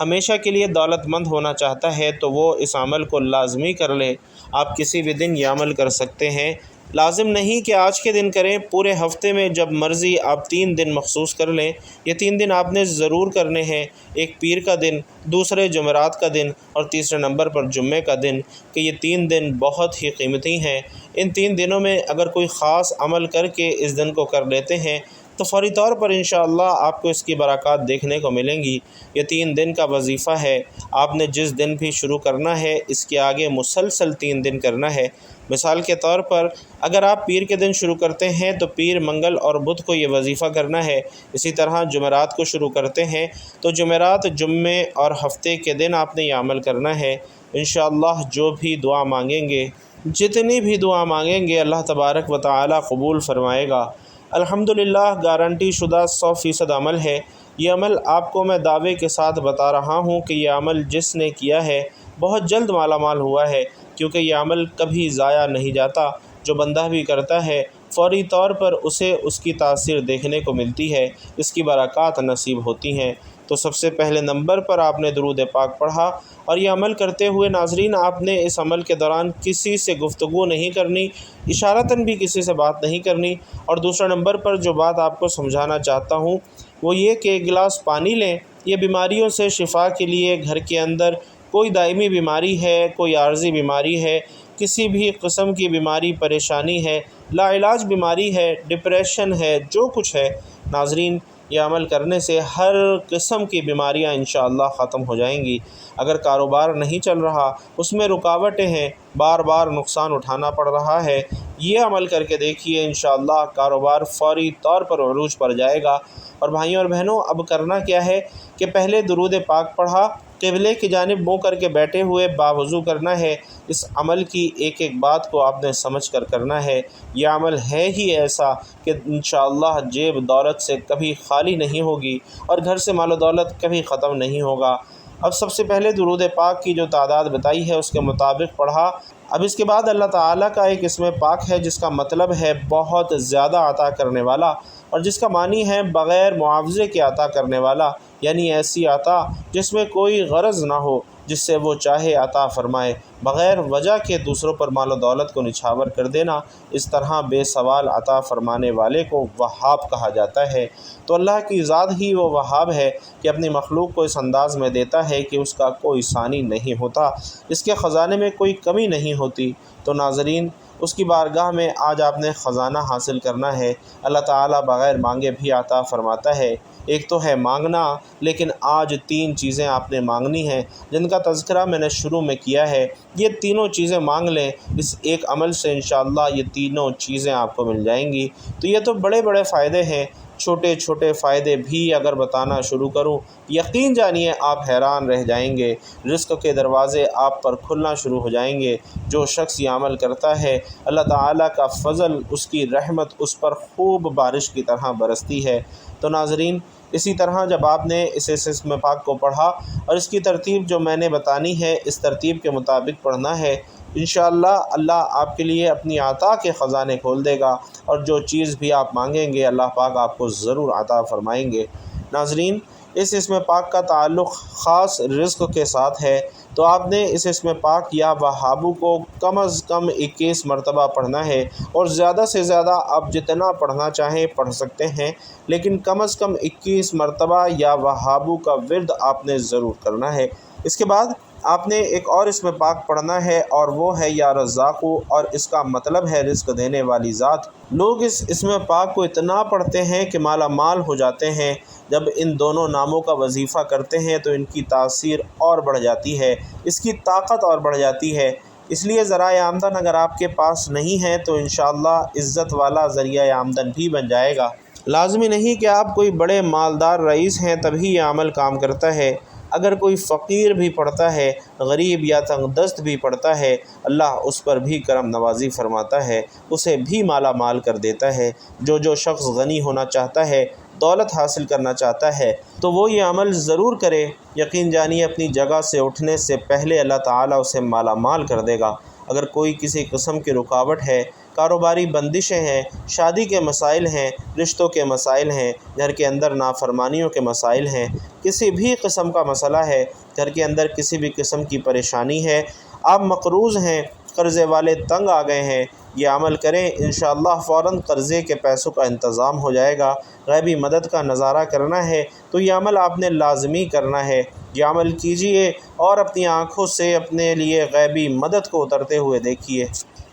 ہمیشہ کے لیے دولت مند ہونا چاہتا ہے تو وہ اس عمل کو لازمی کر لے۔ آپ کسی بھی دن یہ عمل کر سکتے ہیں، لازم نہیں کہ آج کے دن کریں، پورے ہفتے میں جب مرضی آپ 3 دن مخصوص کر لیں۔ یہ 3 دن آپ نے ضرور کرنے ہیں، ایک پیر کا دن، دوسرے جمعرات کا دن اور تیسرے نمبر پر جمعے کا دن، کہ یہ 3 دن بہت ہی قیمتی ہیں۔ ان 3 دنوں میں اگر کوئی خاص عمل کر کے اس دن کو کر لیتے ہیں تو فوری طور پر انشاءاللہ آپ کو اس کی برکات دیکھنے کو ملیں گی۔ یہ 3 دن کا وظیفہ ہے، آپ نے جس دن بھی شروع کرنا ہے اس کے آگے مسلسل 3 دن کرنا ہے۔ مثال کے طور پر اگر آپ پیر کے دن شروع کرتے ہیں تو پیر، منگل اور بدھ کو یہ وظیفہ کرنا ہے۔ اسی طرح جمعرات کو شروع کرتے ہیں تو جمعرات، جمعے اور ہفتے کے دن آپ نے یہ عمل کرنا ہے۔ انشاءاللہ جو بھی دعا مانگیں گے، جتنی بھی دعا مانگیں گے، اللہ تبارک و تعالی قبول فرمائے گا۔ الحمدللہ گارنٹی شدہ 100% عمل ہے۔ یہ عمل آپ کو میں دعوے کے ساتھ بتا رہا ہوں کہ یہ عمل جس نے کیا ہے بہت جلد مالا مال ہوا ہے، کیونکہ یہ عمل کبھی ضائع نہیں جاتا۔ جو بندہ بھی کرتا ہے فوری طور پر اسے اس کی تاثیر دیکھنے کو ملتی ہے، اس کی برکات نصیب ہوتی ہیں۔ تو سب سے پہلے نمبر پر آپ نے درود پاک پڑھا، اور یہ عمل کرتے ہوئے ناظرین آپ نے اس عمل کے دوران کسی سے گفتگو نہیں کرنی، اشارتاً بھی کسی سے بات نہیں کرنی۔ اور دوسرا نمبر پر جو بات آپ کو سمجھانا چاہتا ہوں وہ یہ کہ ایک گلاس پانی لیں۔ یہ بیماریوں سے شفا کے لیے گھر کے اندر کوئی دائمی بیماری ہے، کوئی عارضی بیماری ہے، کسی بھی قسم کی بیماری پریشانی ہے، لا علاج بیماری ہے، ڈپریشن ہے، جو کچھ ہے، ناظرین یہ عمل کرنے سے ہر قسم کی بیماریاں انشاءاللہ ختم ہو جائیں گی۔ اگر کاروبار نہیں چل رہا، اس میں رکاوٹیں ہیں، بار بار نقصان اٹھانا پڑ رہا ہے، یہ عمل کر کے دیکھیے، انشاءاللہ کاروبار فوری طور پر عروج پر جائے گا۔ اور بھائیوں اور بہنوں، اب کرنا کیا ہے کہ پہلے درود پاک پڑھا، قبلے کی جانب منہ کر کے بیٹھے ہوئے باوضو کرنا ہے۔ اس عمل کی ایک ایک بات کو آپ نے سمجھ کر کرنا ہے۔ یہ عمل ہے ہی ایسا کہ انشاءاللہ جیب دولت سے کبھی خالی نہیں ہوگی اور گھر سے مال و دولت کبھی ختم نہیں ہوگا۔ اب سب سے پہلے درود پاک کی جو تعداد بتائی ہے اس کے مطابق پڑھا۔ اب اس کے بعد اللہ تعالیٰ کا ایک اسم پاک ہے جس کا مطلب ہے بہت زیادہ عطا کرنے والا، اور جس کا معنی ہے بغیر معاوضے کے عطا کرنے والا، یعنی ایسی عطا جس میں کوئی غرض نہ ہو، جس سے وہ چاہے عطا فرمائے، بغیر وجہ کے دوسروں پر مال و دولت کو نچھاور کر دینا۔ اس طرح بے سوال عطا فرمانے والے کو وہاب کہا جاتا ہے۔ تو اللہ کی ذات ہی وہ وہاب ہے کہ اپنی مخلوق کو اس انداز میں دیتا ہے کہ اس کا کوئی ثانی نہیں ہوتا، اس کے خزانے میں کوئی کمی نہیں ہوتی۔ تو ناظرین اس کی بارگاہ میں آج آپ نے خزانہ حاصل کرنا ہے۔ اللہ تعالیٰ بغیر مانگے بھی عطا فرماتا ہے۔ ایک تو ہے مانگنا، لیکن آج 3 چیزیں آپ نے مانگنی ہیں جن کا تذکرہ میں نے شروع میں کیا ہے۔ یہ تینوں چیزیں مانگ لیں، اس ایک عمل سے انشاءاللہ یہ تینوں چیزیں آپ کو مل جائیں گی۔ تو یہ تو بڑے بڑے فائدے ہیں، چھوٹے چھوٹے فائدے بھی اگر بتانا شروع کروں یقین جانیے آپ حیران رہ جائیں گے۔ رزق کے دروازے آپ پر کھلنا شروع ہو جائیں گے۔ جو شخص یہ عمل کرتا ہے اللہ تعالیٰ کا فضل، اس کی رحمت اس پر خوب بارش کی طرح برستی ہے۔ تو ناظرین اسی طرح جب آپ نے اس اسم پاک کو پڑھا اور اس کی ترتیب جو میں نے بتانی ہے اس ترتیب کے مطابق پڑھنا ہے، انشاءاللہ اللہ آپ کے لیے اپنی عطا کے خزانے کھول دے گا، اور جو چیز بھی آپ مانگیں گے اللہ پاک آپ کو ضرور عطا فرمائیں گے۔ ناظرین اس اسم پاک کا تعلق خاص رزق کے ساتھ ہے، تو آپ نے اس اسم پاک یا وہابو کو کم از کم 21 مرتبہ پڑھنا ہے، اور زیادہ سے زیادہ آپ جتنا پڑھنا چاہیں پڑھ سکتے ہیں، لیکن کم از کم 21 مرتبہ یا وہابو کا ورد آپ نے ضرور کرنا ہے۔ اس کے بعد آپ نے ایک اور اسم پاک پڑھنا ہے، اور وہ ہے یا رزاقو، اور اس کا مطلب ہے رزق دینے والی ذات۔ لوگ اس اسم پاک کو اتنا پڑھتے ہیں کہ مالا مال ہو جاتے ہیں۔ جب ان دونوں ناموں کا وظیفہ کرتے ہیں تو ان کی تاثیر اور بڑھ جاتی ہے، اس کی طاقت اور بڑھ جاتی ہے۔ اس لیے ذرائع آمدن اگر آپ کے پاس نہیں ہے تو انشاءاللہ عزت والا ذریعہ آمدن بھی بن جائے گا۔ لازمی نہیں کہ آپ کوئی بڑے مالدار رئیس ہیں تبھی یہ عمل کام کرتا ہے۔ اگر کوئی فقیر بھی پڑھتا ہے، غریب یا تنگ دست بھی پڑھتا ہے، اللہ اس پر بھی کرم نوازی فرماتا ہے، اسے بھی مالا مال کر دیتا ہے۔ جو شخص غنی ہونا چاہتا ہے، دولت حاصل کرنا چاہتا ہے تو وہ یہ عمل ضرور کرے۔ یقین جانیے اپنی جگہ سے اٹھنے سے پہلے اللہ تعالیٰ اسے مالا مال کر دے گا۔ اگر کوئی کسی قسم کی رکاوٹ ہے، کاروباری بندشیں ہیں، شادی کے مسائل ہیں، رشتوں کے مسائل ہیں، گھر کے اندر نافرمانیوں کے مسائل ہیں، کسی بھی قسم کا مسئلہ ہے، گھر کے اندر کسی بھی قسم کی پریشانی ہے، آپ مقروض ہیں، قرضے والے تنگ آ گئے ہیں، یہ عمل کریں، انشاءاللہ فوراً قرضے کے پیسوں کا انتظام ہو جائے گا۔ غیبی مدد کا نظارہ کرنا ہے تو یہ عمل آپ نے لازمی کرنا ہے، یہ عمل کیجئے اور اپنی آنکھوں سے اپنے لیے غیبی مدد کو اترتے ہوئے دیکھیے۔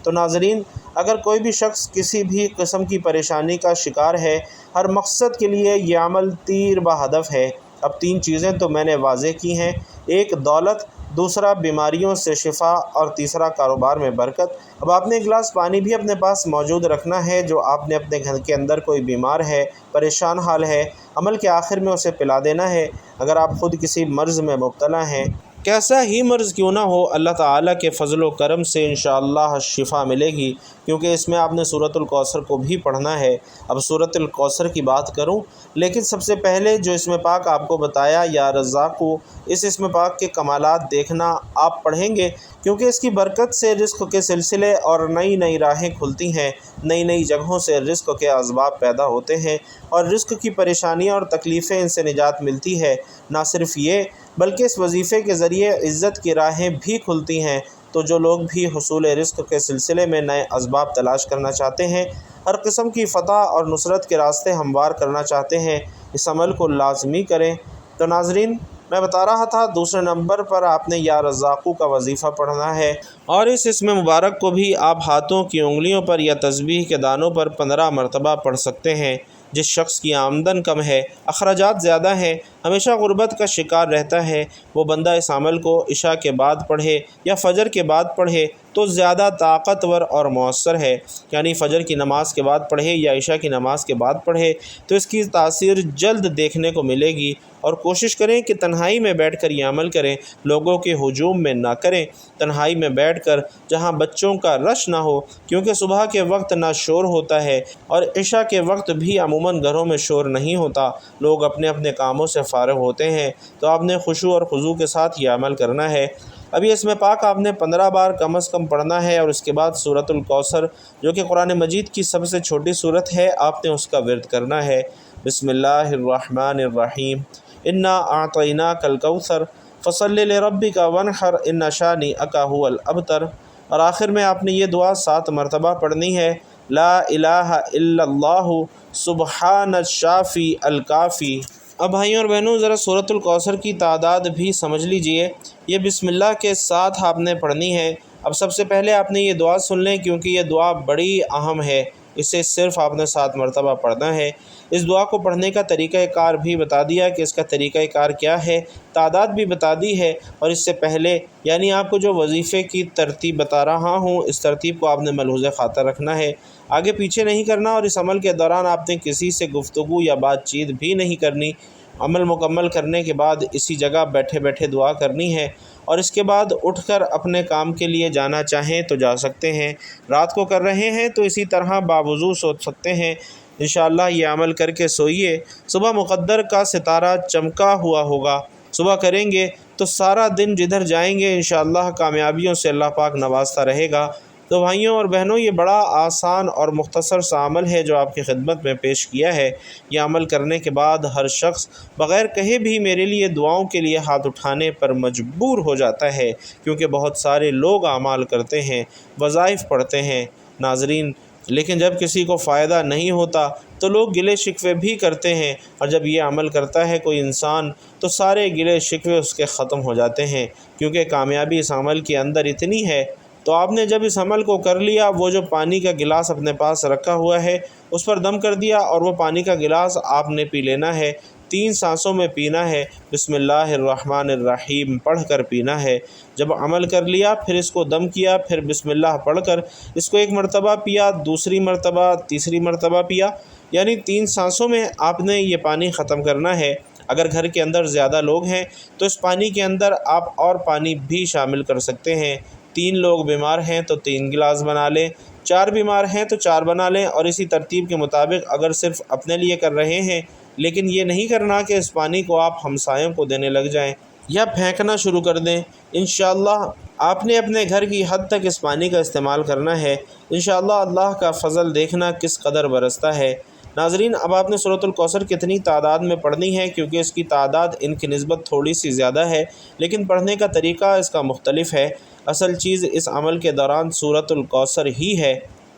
تو ناظرین، اگر کوئی بھی شخص کسی بھی قسم کی پریشانی کا شکار ہے، ہر مقصد کے لیے یہ عمل تیر بہدف ہے۔ اب 3 چیزیں تو میں نے واضح کی ہیں، ایک دولت، دوسرا بیماریوں سے شفا اور تیسرا کاروبار میں برکت۔ اب آپ نے ایک گلاس پانی بھی اپنے پاس موجود رکھنا ہے جو آپ نے اپنے گھر کے اندر کوئی بیمار ہے، پریشان حال ہے، عمل کے آخر میں اسے پلا دینا ہے۔ اگر آپ خود کسی مرض میں مبتلا ہیں، کیسا ہی مرض کیوں نہ ہو، اللہ تعالیٰ کے فضل و کرم سے انشاءاللہ شفا ملے گی، کیونکہ اس میں آپ نے سورۃ الکوثر کو بھی پڑھنا ہے۔ اب سورۃ الکوثر کی بات کروں، لیکن سب سے پہلے جو اسم پاک آپ کو بتایا یا رزاقو، اس اسم پاک کے کمالات دیکھنا آپ پڑھیں گے، کیونکہ اس کی برکت سے رزق کے سلسلے اور نئی نئی راہیں کھلتی ہیں، نئی نئی جگہوں سے رزق کے اسباب پیدا ہوتے ہیں اور رزق کی پریشانیاں اور تکلیفیں ان سے نجات ملتی ہے۔ نہ صرف یہ بلکہ اس وظیفے کے ذریعے عزت کی راہیں بھی کھلتی ہیں۔ تو جو لوگ بھی حصول رزق کے سلسلے میں نئے اسباب تلاش کرنا چاہتے ہیں، ہر قسم کی فتح اور نصرت کے راستے ہموار کرنا چاہتے ہیں، اس عمل کو لازمی کریں۔ تو ناظرین، میں بتا رہا تھا دوسرے نمبر پر آپ نے یا رزاقو کا وظیفہ پڑھنا ہے، اور اس اسم مبارک کو بھی آپ ہاتھوں کی انگلیوں پر یا تسبیح کے دانوں پر 15 مرتبہ پڑھ سکتے ہیں۔ جس شخص کی آمدن کم ہے، اخراجات زیادہ ہیں، ہمیشہ غربت کا شکار رہتا ہے، وہ بندہ اس عمل کو عشاء کے بعد پڑھے یا فجر کے بعد پڑھے تو زیادہ طاقتور اور مؤثر ہے، یعنی فجر کی نماز کے بعد پڑھے یا عشاء کی نماز کے بعد پڑھے تو اس کی تاثیر جلد دیکھنے کو ملے گی۔ اور کوشش کریں کہ تنہائی میں بیٹھ کر یہ عمل کریں، لوگوں کے ہجوم میں نہ کریں، تنہائی میں بیٹھ کر جہاں بچوں کا رش نہ ہو، کیونکہ صبح کے وقت نہ شور ہوتا ہے اور عشاء کے وقت بھی عموماً گھروں میں شور نہیں ہوتا، لوگ اپنے اپنے کاموں سے فارغ ہوتے ہیں، تو آپ نے خشوع اور خضوع کے ساتھ یہ عمل کرنا ہے۔ اب یہ اسم پاک آپ نے 15 بار کم از کم پڑھنا ہے، اور اس کے بعد سورۃ الکوثر جو کہ قرآن مجید کی سب سے چھوٹی سورت ہے، آپ نے اس کا ورد کرنا ہے۔ بسم اللہ الرحمن الرحیم، انا اعطیناک الکوثر فصل لربک وانحر ان شانئک ھو الابتر۔ اور آخر میں آپ نے یہ دعا 7 مرتبہ پڑھنی ہے، لا الہ الا اللہ سبحان الشافی الکافی۔ اب بھائیوں اور بہنوں، ذرا سورۃ الکوثر کی تعداد بھی سمجھ لیجئے، یہ بسم اللہ کے ساتھ آپ نے پڑھنی ہے۔ اب سب سے پہلے آپ نے یہ دعا سن لیں، کیونکہ یہ دعا بڑی اہم ہے، اسے صرف آپ نے 7 مرتبہ پڑھنا ہے۔ اس دعا کو پڑھنے کا طریقہ کار بھی بتا دیا کہ اس کا طریقہ کار کیا ہے، تعداد بھی بتا دی ہے، اور اس سے پہلے یعنی آپ کو جو وظیفے کی ترتیب بتا رہا ہوں، اس ترتیب کو آپ نے ملحوظ خاطر رکھنا ہے، آگے پیچھے نہیں کرنا، اور اس عمل کے دوران آپ نے کسی سے گفتگو یا بات چیت بھی نہیں کرنی۔ عمل مکمل کرنے کے بعد اسی جگہ بیٹھے بیٹھے دعا کرنی ہے، اور اس کے بعد اٹھ کر اپنے کام کے لیے جانا چاہیں تو جا سکتے ہیں، رات کو کر رہے ہیں تو اسی طرح باوضو سو سکتے ہیں۔ انشاءاللہ یہ عمل کر کے سوئیے، صبح مقدر کا ستارہ چمکا ہوا ہوگا، صبح کریں گے تو سارا دن جدھر جائیں گے انشاءاللہ کامیابیوں سے اللہ پاک نوازتا رہے گا۔ تو بھائیوں اور بہنوں، یہ بڑا آسان اور مختصر سا عمل ہے جو آپ کی خدمت میں پیش کیا ہے۔ یہ عمل کرنے کے بعد ہر شخص بغیر کہے بھی میرے لیے دعاؤں کے لیے ہاتھ اٹھانے پر مجبور ہو جاتا ہے، کیونکہ بہت سارے لوگ اعمال کرتے ہیں، وظائف پڑھتے ہیں ناظرین، لیکن جب کسی کو فائدہ نہیں ہوتا تو لوگ گلے شکوے بھی کرتے ہیں، اور جب یہ عمل کرتا ہے کوئی انسان تو سارے گلے شکوے اس کے ختم ہو جاتے ہیں، کیونکہ کامیابی اس عمل کے اندر اتنی ہے۔ تو آپ نے جب اس عمل کو کر لیا، وہ جو پانی کا گلاس اپنے پاس رکھا ہوا ہے اس پر دم کر دیا، اور وہ پانی کا گلاس آپ نے پی لینا ہے، 3 سانسوں میں پینا ہے، بسم اللہ الرحمن الرحیم پڑھ کر پینا ہے۔ جب عمل کر لیا پھر اس کو دم کیا، پھر بسم اللہ پڑھ کر اس کو 1 مرتبہ پیا، دوسری مرتبہ، تیسری مرتبہ پیا، یعنی 3 سانسوں میں آپ نے یہ پانی ختم کرنا ہے۔ اگر گھر کے اندر زیادہ لوگ ہیں تو اس پانی کے اندر آپ اور پانی بھی شامل کر سکتے ہیں۔ 3 لوگ بیمار ہیں تو 3 گلاس بنا لیں، 4 بیمار ہیں تو 4 بنا لیں، اور اسی ترتیب کے مطابق اگر صرف اپنے لیے کر رہے ہیں، لیکن یہ نہیں کرنا کہ اس پانی کو آپ ہمسایوں کو دینے لگ جائیں یا پھینکنا شروع کر دیں۔ انشاءاللہ آپ نے اپنے گھر کی حد تک اس پانی کا استعمال کرنا ہے، انشاءاللہ اللہ کا فضل دیکھنا کس قدر برستا ہے۔ ناظرین، اب آپ نے سورۃ الکوثر کتنی تعداد میں پڑھنی ہے، کیونکہ اس کی تعداد ان کی نسبت تھوڑی سی زیادہ ہے، لیکن پڑھنے کا طریقہ اس کا مختلف ہے۔ اصل چیز اس عمل کے دوران سورۃ الکوثر ہی ہے۔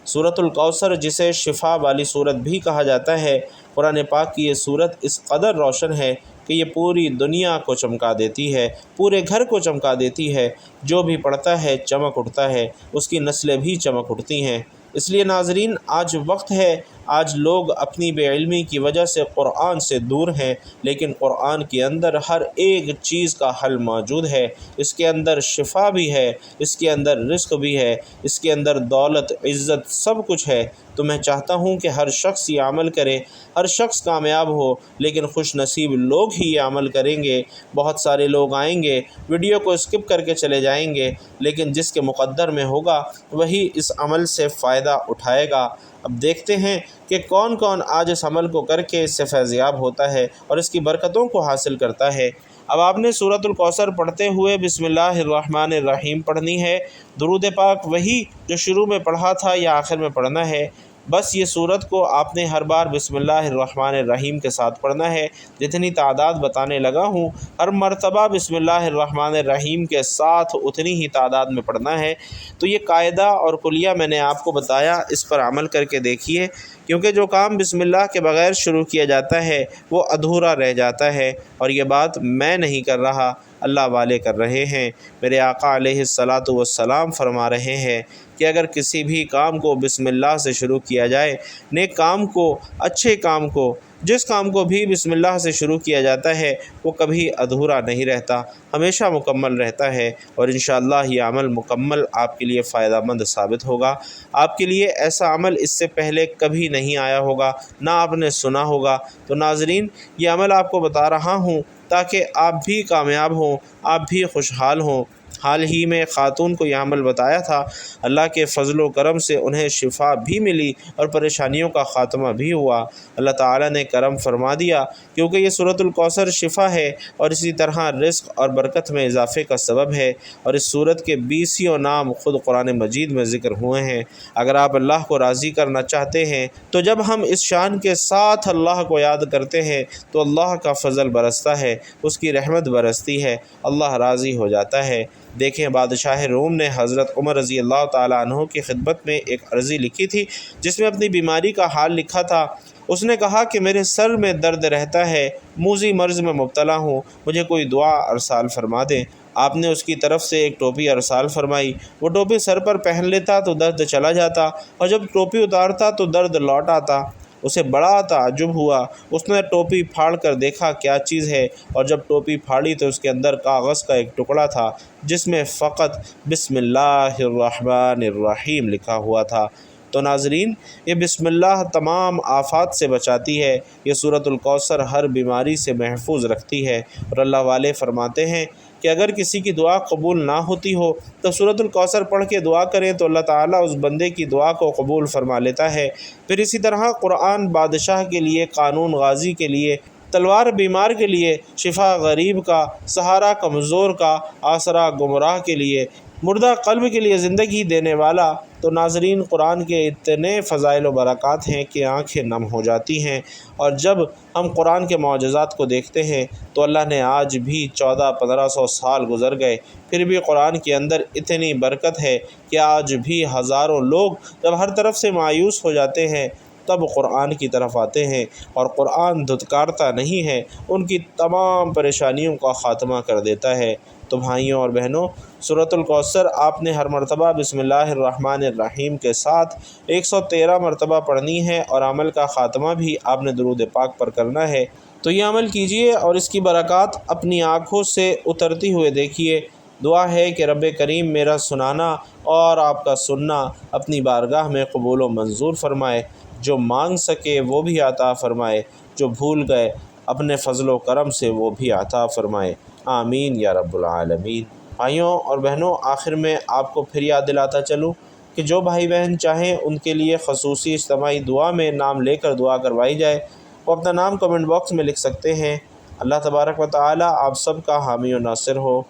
سورۃ الکوثر جسے شفا والی سورت بھی کہا جاتا ہے، قرآن پاک کی یہ سورت اس قدر روشن ہے کہ یہ پوری دنیا کو چمکا دیتی ہے، پورے گھر کو چمکا دیتی ہے۔ جو بھی پڑھتا ہے چمک اٹھتا ہے، اس کی نسلیں بھی چمک اٹھتی ہیں۔ اس لیے ناظرین، آج وقت ہے، آج لوگ اپنی بے علمی کی وجہ سے قرآن سے دور ہیں، لیکن قرآن کے اندر ہر ایک چیز کا حل موجود ہے۔ اس کے اندر شفا بھی ہے، اس کے اندر رزق بھی ہے، اس کے اندر دولت، عزت، سب کچھ ہے۔ تو میں چاہتا ہوں کہ ہر شخص یہ عمل کرے، ہر شخص کامیاب ہو، لیکن خوش نصیب لوگ ہی یہ عمل کریں گے۔ بہت سارے لوگ آئیں گے، ویڈیو کو اسکپ کر کے چلے جائیں گے، لیکن جس کے مقدر میں ہوگا وہی اس عمل سے فائدہ اٹھائے گا۔ اب دیکھتے ہیں کہ کون کون آج اس عمل کو کر کے اس سے فیضیاب ہوتا ہے اور اس کی برکتوں کو حاصل کرتا ہے۔ اب آپ نے سورۃ الکوثر پڑھتے ہوئے بسم اللہ الرحمن الرحیم پڑھنی ہے۔ درود پاک وہی جو شروع میں پڑھا تھا یا آخر میں پڑھنا ہے، بس یہ سورت کو آپ نے ہر بار بسم اللہ الرحمن الرحیم کے ساتھ پڑھنا ہے۔ جتنی تعداد بتانے لگا ہوں، ہر مرتبہ بسم اللہ الرحمن الرحیم کے ساتھ اتنی ہی تعداد میں پڑھنا ہے۔ تو یہ قاعدہ اور کلیہ میں نے آپ کو بتایا، اس پر عمل کر کے دیکھیے، کیونکہ جو کام بسم اللہ کے بغیر شروع کیا جاتا ہے وہ ادھورا رہ جاتا ہے، اور یہ بات میں نہیں کر رہا، اللہ والے کر رہے ہیں۔ میرے آقا علیہ الصلاۃ والسلام فرما رہے ہیں کہ اگر کسی بھی کام کو بسم اللہ سے شروع کیا جائے، نیک کام کو، اچھے کام کو، جس کام کو بھی بسم اللہ سے شروع کیا جاتا ہے وہ کبھی ادھورا نہیں رہتا، ہمیشہ مکمل رہتا ہے، اور انشاءاللہ یہ عمل مکمل آپ کے لیے فائدہ مند ثابت ہوگا۔ آپ کے لیے ایسا عمل اس سے پہلے کبھی نہیں آیا ہوگا، نہ آپ نے سنا ہوگا۔ تو ناظرین، یہ عمل آپ کو بتا رہا ہوں تاکہ آپ بھی کامیاب ہوں، آپ بھی خوشحال ہوں۔ حال ہی میں خاتون کو یہ عمل بتایا تھا، اللہ کے فضل و کرم سے انہیں شفا بھی ملی اور پریشانیوں کا خاتمہ بھی ہوا۔ اللہ تعالیٰ نے کرم فرما دیا، کیونکہ یہ سورۃ الکوثر شفا ہے اور اسی طرح رزق اور برکت میں اضافے کا سبب ہے، اور اس سورت کے 20 نام خود قرآن مجید میں ذکر ہوئے ہیں۔ اگر آپ اللہ کو راضی کرنا چاہتے ہیں تو جب ہم اس شان کے ساتھ اللہ کو یاد کرتے ہیں تو اللہ کا فضل برستا ہے، اس کی رحمت برستی ہے، اللہ راضی ہو جاتا ہے۔ دیکھیں، بادشاہ روم نے حضرت عمر رضی اللہ تعالیٰ عنہ کی خدمت میں ایک عرضی لکھی تھی جس میں اپنی بیماری کا حال لکھا تھا۔ اس نے کہا کہ میرے سر میں درد رہتا ہے، موذی مرض میں مبتلا ہوں، مجھے کوئی دعا ارسال فرما دیں۔ آپ نے اس کی طرف سے ایک ٹوپی ارسال فرمائی۔ وہ ٹوپی سر پر پہن لیتا تو درد چلا جاتا، اور جب ٹوپی اتارتا تو درد لوٹ آتا۔ اسے بڑا تعجب ہوا۔ اس نے ٹوپی پھاڑ کر دیکھا کیا چیز ہے، اور جب ٹوپی پھاڑی تو اس کے اندر کاغذ کا ایک ٹکڑا تھا جس میں فقط بسم اللہ الرحمن الرحیم لکھا ہوا تھا۔ تو ناظرین، یہ بسم اللہ تمام آفات سے بچاتی ہے، یہ سورۃ الکوثر ہر بیماری سے محفوظ رکھتی ہے، اور اللہ والے فرماتے ہیں کہ اگر کسی کی دعا قبول نہ ہوتی ہو تو سورۃ الکوثر پڑھ کے دعا کریں تو اللہ تعالیٰ اس بندے کی دعا کو قبول فرما لیتا ہے۔ پھر اسی طرح قرآن بادشاہ کے لیے، قانون غازی کے لیے، تلوار بیمار کے لیے، شفا غریب کا، سہارا کمزور کا، آسرا گمراہ کے لیے، مردہ قلب کے لیے زندگی دینے والا۔ تو ناظرین، قرآن کے اتنے فضائل و برکات ہیں کہ آنکھیں نم ہو جاتی ہیں، اور جب ہم قرآن کے معجزات کو دیکھتے ہیں تو اللہ نے آج بھی 1400-1500 سال گزر گئے، پھر بھی قرآن کے اندر اتنی برکت ہے کہ آج بھی ہزاروں لوگ جب ہر طرف سے مایوس ہو جاتے ہیں تب قرآن کی طرف آتے ہیں، اور قرآن دھتکارتا نہیں ہے، ان کی تمام پریشانیوں کا خاتمہ کر دیتا ہے۔ تو بھائیوں اور بہنوں، سورۃ الکوثر آپ نے ہر مرتبہ بسم اللہ الرحمن الرحیم کے ساتھ 113 مرتبہ پڑھنی ہے، اور عمل کا خاتمہ بھی آپ نے درود پاک پر کرنا ہے۔ تو یہ عمل کیجئے اور اس کی برکات اپنی آنکھوں سے اترتی ہوئے دیکھیے۔ دعا ہے کہ رب کریم میرا سنانا اور آپ کا سننا اپنی بارگاہ میں قبول و منظور فرمائے، جو مانگ سکے وہ بھی عطا فرمائے، جو بھول گئے اپنے فضل و کرم سے وہ بھی عطا فرمائے، آمین یا رب العالمین۔ بھائیوں اور بہنوں، آخر میں آپ کو پھر یاد دلاتا چلوں کہ جو بھائی بہن چاہیں ان کے لیے خصوصی اجتماعی دعا میں نام لے کر دعا کروائی جائے، وہ اپنا نام کمنٹ باکس میں لکھ سکتے ہیں۔ اللہ تبارک و تعالی آپ سب کا حامی و ناصر ہو،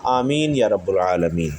آمین یا رب العالمین۔